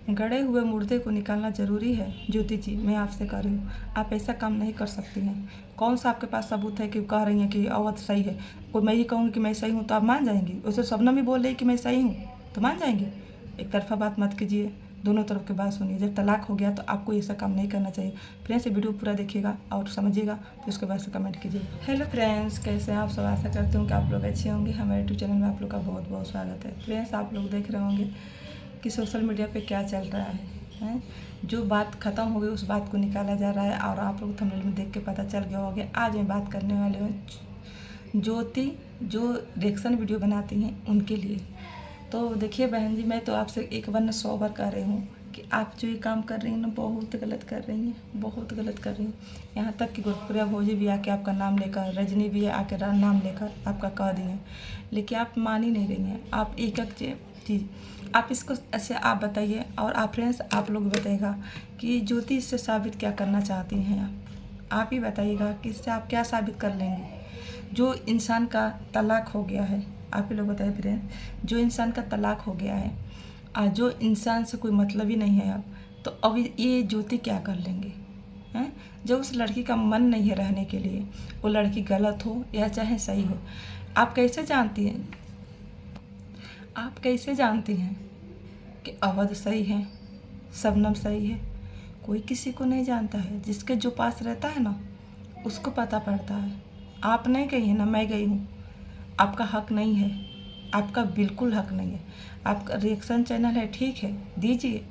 गड़े हुए मुर्दे को निकालना ज़रूरी है। ज्योति जी, मैं आपसे कह रही हूँ, आप ऐसा काम नहीं कर सकती हैं। कौन सा आपके पास सबूत है कि कह रही हैं कि अवध सही है? कोई मैं ही कहूँगी कि मैं सही हूँ तो आप मान जाएंगी? वैसे शबनम भी बोल रही कि मैं सही हूँ तो मान जाएंगी? एक तरफा बात मत कीजिए, दोनों तरफ की बात सुनिए। जब तलाक हो गया तो आपको ऐसा काम नहीं करना चाहिए। फ्रेंड्स, वीडियो पूरा देखिएगा और समझिएगा, फिर उसके बाद से कमेंट कीजिए। हेलो फ्रेंड्स, कैसे हैं आप सब? आशा करती हूँ कि आप लोग अच्छे होंगे। हमारे यूट्यूब चैनल में आप लोग का बहुत बहुत स्वागत है। फ्रेंड्स, आप लोग देख रहे होंगे कि सोशल मीडिया पे क्या चल रहा है? जो बात ख़त्म हो गई उस बात को निकाला जा रहा है और आप लोग थंबनेल में देख के पता चल गया होगा। आज मैं बात करने वाली हूँ ज्योति जो रिएक्शन वीडियो बनाती हैं उनके लिए। तो देखिए बहन जी, मैं तो आपसे एक बार न 100 बार कह रही हूँ कि आप जो ये काम कर रही हैं ना, बहुत गलत कर रही हैं, बहुत गलत कर रही हैं। यहाँ तक कि गुरप्रिया भोजी भी आके आपका नाम लेकर, रजनी भी आके नाम लेकर आपका कह दी हैं, लेकिन आप मान ही नहीं रही हैं। आप एक चीज़ आप इसको ऐसे आप बताइए और आप फ्रेंड्स आप लोग बताइएगा कि ज्योति इससे साबित क्या करना चाहती हैं। आप ही बताइएगा कि इससे आप क्या साबित कर लेंगे। जो इंसान का तलाक हो गया है, आप ही लोग बताइए फ्रेंड्स, जो इंसान का तलाक हो गया है और जो इंसान से कोई मतलब ही नहीं है अब, तो अब ये ज्योति क्या कर लेंगे हैं? जब उस लड़की का मन नहीं है रहने के लिए, वो लड़की गलत हो या चाहे सही हो, आप कैसे जानती हैं? आप कैसे जानती हैं कि अवध सही है, शबनम सही है? कोई किसी को नहीं जानता है। जिसके जो पास रहता है ना, उसको पता पड़ता है। आप नहीं गई है ना, मैं गई हूँ। आपका हक नहीं है, आपका बिल्कुल हक नहीं है। आपका रिएक्शन चैनल है, ठीक है, दीजिए,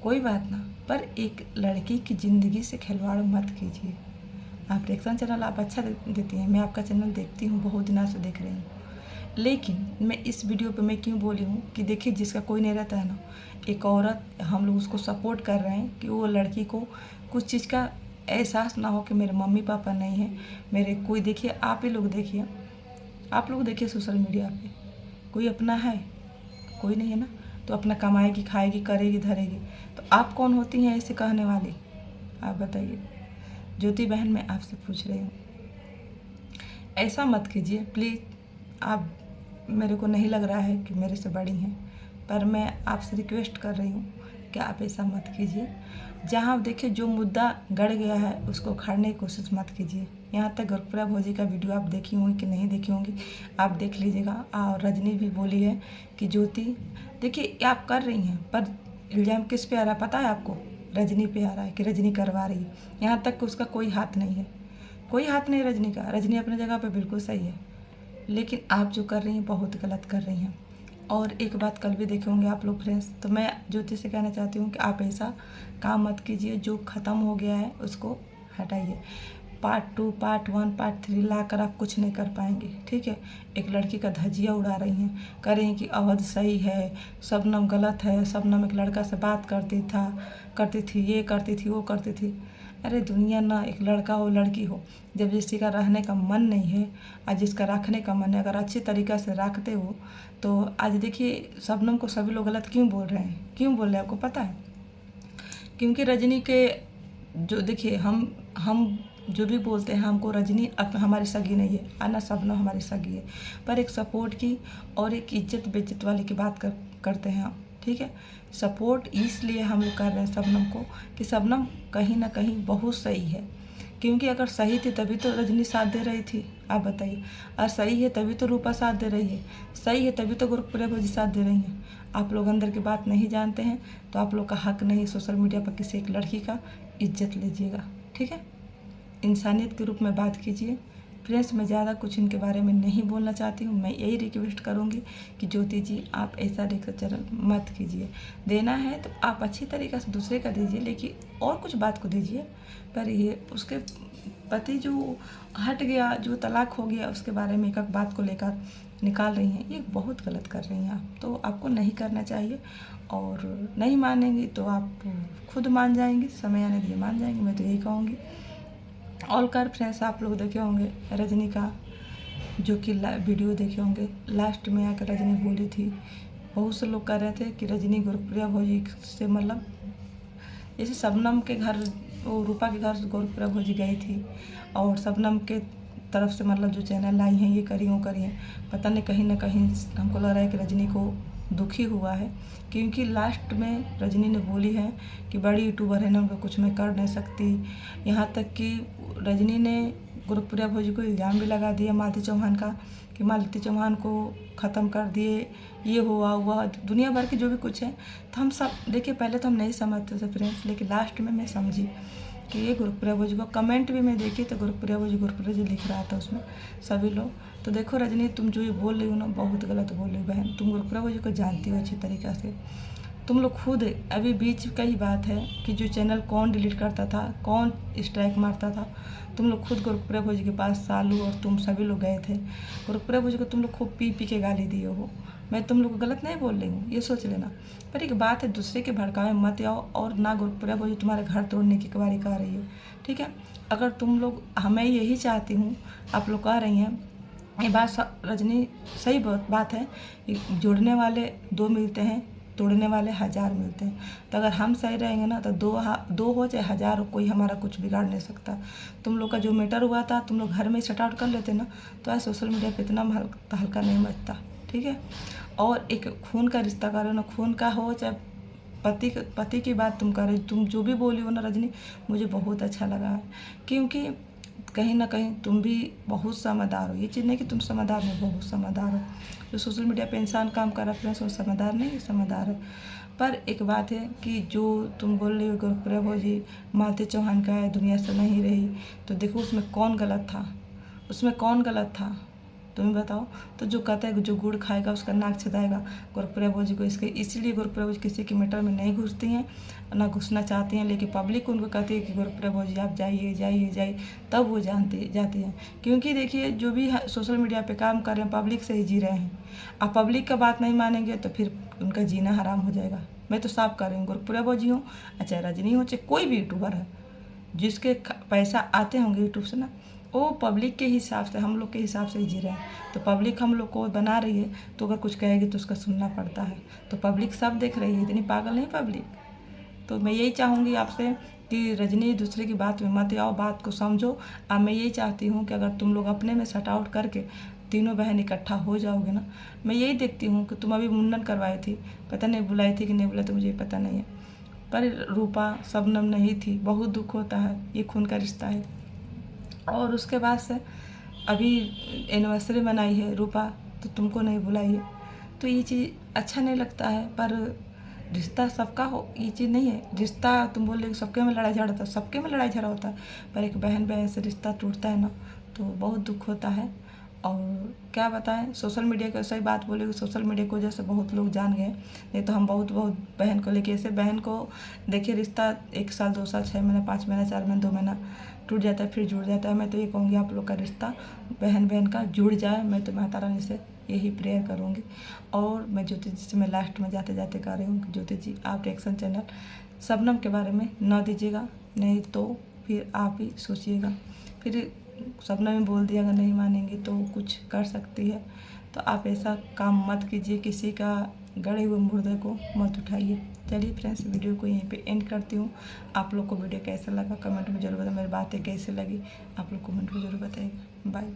कोई बात ना, पर एक लड़की की ज़िंदगी से खिलवाड़ मत कीजिए। आप रिएक्शन चैनल आप अच्छा देती हैं, मैं आपका चैनल देखती हूँ, बहुत दिनों से देख रही हूँ। लेकिन मैं इस वीडियो पे मैं क्यों बोली हूँ कि देखिए, जिसका कोई नहीं रहता है ना, एक औरत, हम लोग उसको सपोर्ट कर रहे हैं कि वो लड़की को कुछ चीज़ का एहसास ना हो कि मेरे मम्मी पापा नहीं है, मेरे कोई। देखिए, आप ही लोग देखिए, आप लोग देखिए सोशल मीडिया पे कोई अपना है? कोई नहीं है ना। तो अपना कमाएगी, खाएगी, करेगी, धरेगी, तो आप कौन होती हैं ऐसे कहने वाली? आप बताइए। ज्योति बहन, मैं आपसे पूछ रही हूँ, ऐसा मत कीजिए प्लीज़। आप, मेरे को नहीं लग रहा है कि मेरे से बड़ी हैं, पर मैं आपसे रिक्वेस्ट कर रही हूँ कि आप ऐसा मत कीजिए। जहाँ देखिए जो मुद्दा गड़ गया है उसको उखाड़ने की कोशिश मत कीजिए। यहाँ तक गुरप्रिया भोजी का वीडियो आप देखी होंगी कि नहीं देखी होंगी, आप देख लीजिएगा। और रजनी भी बोली है कि ज्योति, देखिए आप कर रही हैं, पर इल्ज़ाम किस पे आ रहा है पता है आपको? रजनी पे आ रहा है कि रजनी करवा रही है। यहाँ तक कि उसका कोई हाथ नहीं है, कोई हाथ नहीं रजनी का। रजनी अपनी जगह पे बिल्कुल सही है, लेकिन आप जो कर रही हैं बहुत गलत कर रही हैं। और एक बात कल भी देखे होंगे आप लोग फ्रेंड्स, तो मैं ज्योति से कहना चाहती हूँ कि आप ऐसा काम मत कीजिए। जो ख़त्म हो गया है उसको हटाइए। पार्ट 2, पार्ट 1, पार्ट 3 ला कर आप कुछ नहीं कर पाएंगे, ठीक है? एक लड़की का धजिया उड़ा रही हैं, कह रही हैं कि अवध सही है, शबनम गलत है, शबनम एक लड़का से बात करती थी, ये करती थी, वो करती थी। अरे दुनिया ना, एक लड़का हो लड़की हो, जब किसी का रहने का मन नहीं है और जिसका रखने का मन है, अगर अच्छी तरीक़ा से रखते हो तो आज देखिए शबनम को सभी लोग गलत क्यों बोल रहे हैं? क्यों बोल रहे हैं आपको पता है? क्योंकि रजनी के जो देखिए, हम जो भी बोलते हैं, हमको रजनी हमारी सगी नहीं है और ना शबनम हमारी सगी है, पर एक सपोर्ट की और एक इज्जत बेइज्जत वाले की बात करते हैं हम, ठीक है? सपोर्ट इसलिए हम लोग कर रहे हैं शबनम को कि शबनम कहीं ना कहीं बहुत सही है। क्योंकि अगर सही थी तभी तो रजनी साथ दे रही थी, आप बताइए। और सही है तभी तो रूपा साथ दे रही है, सही है तभी तो गुरप्रिया भोजी साथ दे रही हैं। आप लोग अंदर की बात नहीं जानते हैं, तो आप लोग का हक नहीं सोशल मीडिया पर किसी एक लड़की का इज्जत लीजिएगा, ठीक है? इंसानियत के रूप में बात कीजिए। फ्रेंड्स, मैं ज़्यादा कुछ इनके बारे में नहीं बोलना चाहती हूँ। मैं यही रिक्वेस्ट करूँगी कि ज्योति जी आप ऐसा लेक्चर मत कीजिए। देना है तो आप अच्छी तरीक़े से दूसरे का दीजिए, लेकिन और कुछ बात को दीजिए। पर ये उसके पति जो हट गया, जो तलाक हो गया, उसके बारे में एक एक बात को लेकर निकाल रही हैं, ये बहुत गलत कर रही हैं आप। तो आपको नहीं करना चाहिए, और नहीं मानेंगी तो आप खुद मान जाएंगी, समय आने दिए मान जाएंगी, मैं तो यही कहूँगी। ऑल कार फ्रेंड्स, आप लोग देखे होंगे रजनी का जो कि वीडियो देखे होंगे, लास्ट में आकर रजनी बोली थी, बहुत से लोग कह रहे थे कि रजनी गुरप्रिया भोजी से मतलब, जैसे शबनम के घर, वो रूपा के घर गुरप्रिया भोजी गई थी और शबनम के तरफ से मतलब जो चैनल लाई हैं, ये करी वो करी हैं, पता नहीं कहीं ना कहीं हमको लग रहा है कि रजनी को दुखी हुआ है, क्योंकि लास्ट में रजनी ने बोली है कि बड़ी यूट्यूबर है ना, उनको कुछ मैं कर नहीं सकती। यहाँ तक कि रजनी ने गुरप्रिया भौजी को इल्ज़ाम भी लगा दिया मालती चौहान का कि मालती चौहान को ख़त्म कर दिए, ये हुआ दुनिया भर की जो भी कुछ है। तो हम सब देखिए, पहले तो हम नहीं समझते थे फ्रेंड्स, लेकिन लास्ट में मैं समझी कि ये गुरप्रिया भौजी को। कमेंट भी मैं देखी तो गुरप्रिया भौजी लिख रहा था उसमें सभी लोग। तो देखो रजनी, तुम जो ये बोल रही हो ना, बहुत गलत बोल रही हो बहन। तुम गुरप्रिया भौजी को जानती हो अच्छी तरीक़े से। तुम लोग खुद अभी बीच का ही बात है कि जो चैनल कौन डिलीट करता था, कौन स्ट्राइक मारता था, तुम लोग खुद गुरप्रिया भौजी के पास सालू और तुम सभी लोग गए थे। गुरप्रिया भौजी को तुम लोग खूब पी के गाली दिए हो। मैं तुम लोग को गलत नहीं बोल रही हूँ, ये सोच लेना। पर एक बात है, दूसरे के भड़कावे मत आओ, और ना गुरप्रिया भौजी तुम्हारे घर तोड़ने की कवारी कर रही हो, ठीक है। अगर तुम लोग, मैं यही चाहती हूँ, आप लोग कह रही हैं ये बात रजनी, सही बात है, जोड़ने वाले 2 मिलते हैं, तोड़ने वाले 1000 मिलते हैं। तो अगर हम सही रहेंगे ना, तो 2 हो चाहे 1000 हो, कोई हमारा कुछ बिगाड़ नहीं सकता। तुम लोग का जो मैटर हुआ था, तुम लोग घर में शट आउट कर लेते ना, तो आज सोशल मीडिया पे इतना हल्का नहीं मचता, ठीक है। और एक खून का रिश्ता करो ना, खून का हो चाहे पति की बात तुम कर रहे, तुम जो भी बोली हो ना रजनी, मुझे बहुत अच्छा लगा है, क्योंकि कहीं ना कहीं तुम भी बहुत समझदार हो। ये चीज़ नहीं कि तुम समझदार नहीं, बहुत समझदार हो। जो सोशल मीडिया पे इंसान काम कर रहा है वो समझदार नहीं, समझदार है। पर एक बात है कि जो तुम बोल रहे हो गुरप्रिया भौजी मालती चौहान का है, दुनिया से नहीं रही, तो देखो उसमें कौन गलत था, उसमें कौन गलत था तुम्हें बताओ। तो जो कहता है जो गुड़ खाएगा उसका नाक छिदाएगा, गुरप्रिया भौजी को इसीलिए गुरप्रिया भौजी किसी के मैटर में नहीं घुसती हैं, ना घुसना चाहती हैं, लेकिन पब्लिक उनको कहती है कि गुरप्रिया भौजी आप जाइए, तब वो जाती हैं। क्योंकि देखिए, जो भी सोशल मीडिया पे काम कर रहे हैं पब्लिक से ही जी रहे हैं। आप पब्लिक का बात नहीं मानेंगे तो फिर उनका जीना हराम हो जाएगा। मैं तो साफ कर रही हूँ, गुरप्रिया भौजी हो, चाहे रजनी हो, चाहे कोई भी यूट्यूबर है, जिसके पैसा आते होंगे यूट्यूब से ना, वो पब्लिक के हिसाब से, हम लोग के हिसाब से ही जी रहे हैं। तो पब्लिक हम लोग को बना रही है, तो अगर कुछ कहेगी तो उसका सुनना पड़ता है। तो पब्लिक सब देख रही है, इतनी पागल नहीं पब्लिक। तो मैं यही चाहूँगी आपसे कि रजनी दूसरे की बात में मत आओ, बात को समझो। अब मैं यही चाहती हूँ कि अगर तुम लोग अपने में शट आउट करके तीनों बहन इकट्ठा हो जाओगे ना, मैं यही देखती हूँ कि तुम अभी मुंडन करवाई थी, पता नहीं बुलाई थी कि नहीं बुलाई, तो मुझे पता नहीं है, पर रूपा शबनम नहीं थी। बहुत दुख होता है, ये खून का रिश्ता है। और उसके बाद से अभी एनिवर्सरी मनाई है रूपा, तो तुमको नहीं बुलाई है, तो ये चीज़ अच्छा नहीं लगता है। पर रिश्ता सबका हो, ये चीज़ नहीं है। रिश्ता तुम बोल रहे सबके में लड़ाई झगड़ा होता है, सबके में लड़ाई झगड़ा होता है, पर एक बहन से रिश्ता टूटता है ना, तो बहुत दुख होता है। और क्या बताएं, सोशल मीडिया की सही बात बोले, सोशल मीडिया की वजह से बहुत लोग जान गए, नहीं तो हम बहुत बहन को लेके, ऐसे बहन को देखिए, रिश्ता 1 साल 2 साल 6 महीना 5 महीना 4 महीना 2 महीना टूट जाता है, फिर जुड़ जाता है। मैं तो ये कहूँगी आप लोग का रिश्ता बहन का जुड़ जाए, मैं तो माता रानी से यही प्रेयर करूँगी। और मैं ज्योति जी से मैं लास्ट में जाते जाते कह रही हूँ कि ज्योति जी, आप रिएक्शन चैनल शबनम के बारे में न दीजिएगा, नहीं तो फिर आप ही सोचिएगा, फिर शबनम ने बोल दिया, अगर नहीं मानेंगे तो कुछ कर सकती है। तो आप ऐसा काम मत कीजिए, किसी का गड़े हुए मुर्दे को मत उठाइए। चलिए फ्रेंड्स, वीडियो को यहीं पे एंड करती हूँ। आप लोग को वीडियो कैसा लगा कमेंट में जरूर बताइए, मेरी बातें कैसी लगी आप लोग कमेंट में जरूर बताइएगा। बाय।